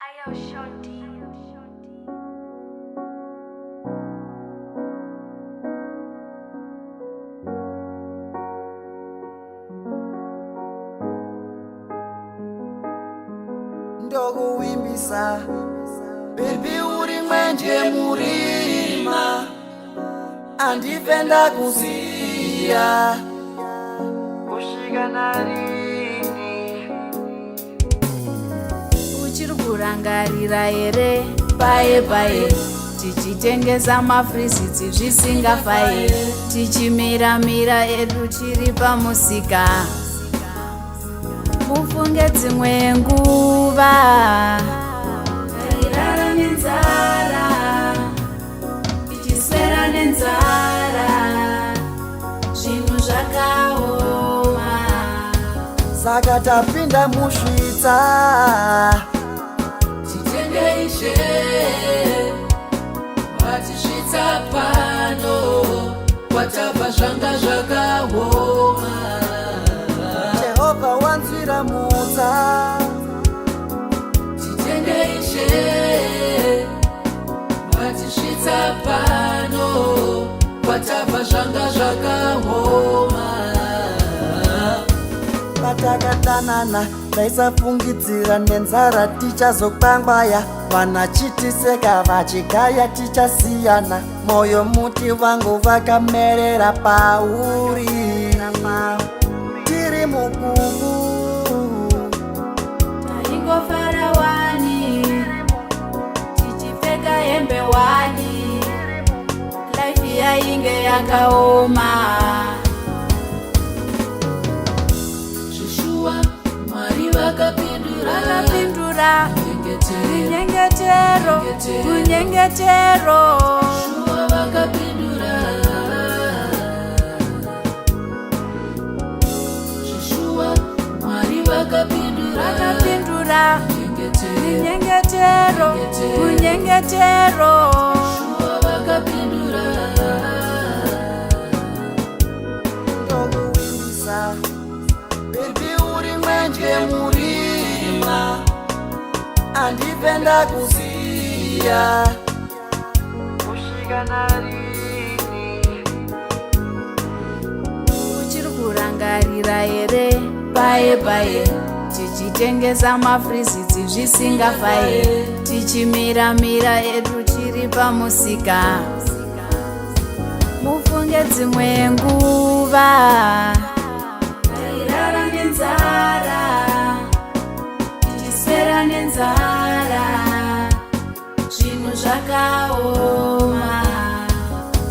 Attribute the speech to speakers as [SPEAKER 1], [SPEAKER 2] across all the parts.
[SPEAKER 1] Ayo Shorty.
[SPEAKER 2] Ndokuwimbisa baby uri mwenje murima andipenda kuziya kusvika narini
[SPEAKER 3] uchiri kurangarira here paye paye tichitengesa mafriziti zvisingafaye tichimiramira edu chiri pamusika mufunge dzimwe nguva tairara nenzara tichiswera nenzara zvinhu zvakaoma
[SPEAKER 2] saka tapinda musvitsa
[SPEAKER 3] titenge ishe vatisvitsa pano kwatabva zvanga zvakaoma
[SPEAKER 2] Jehovha wanzwira mutsa
[SPEAKER 3] titenge ishe vatisvitsa pano kwatabva zvanga zvakaoma
[SPEAKER 2] patakadanana taisafungidzira nenzara tichazokwangwaya vana chitiseka vachigaya tichasiyana moyo muti wangu vakamerera pauri tiri mukuvu
[SPEAKER 3] taingofara wani tichipfeka hembe wani laifi yainge yakaoma zvishua mwari vakapindura kunyengetero shua vakapindura zvishua mwari vakapindura kunyengetero shua vakapindura
[SPEAKER 2] ndokuwimbisa bebi uri mwenje murima andipenda kuziya kusvika narini
[SPEAKER 3] uchiri kurangarira here paye paye tichitengesa mafriziti zvisingafaye tichimiramira edu chiri pamusika mufunge dzimwe nguva tairara nenzara tichiswera nenzara zvinhu zvakaoma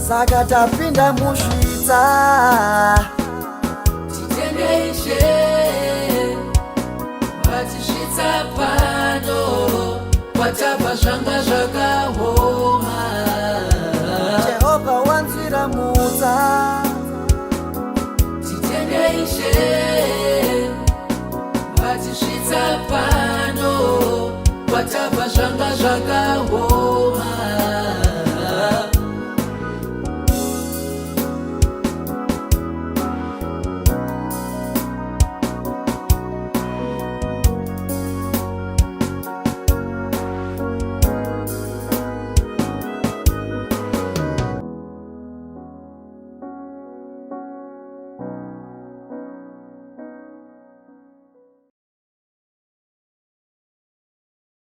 [SPEAKER 2] saka tapinda musvitsa
[SPEAKER 3] titenge ishe vatisvitsa pano kwatabva zvanga zvakaoma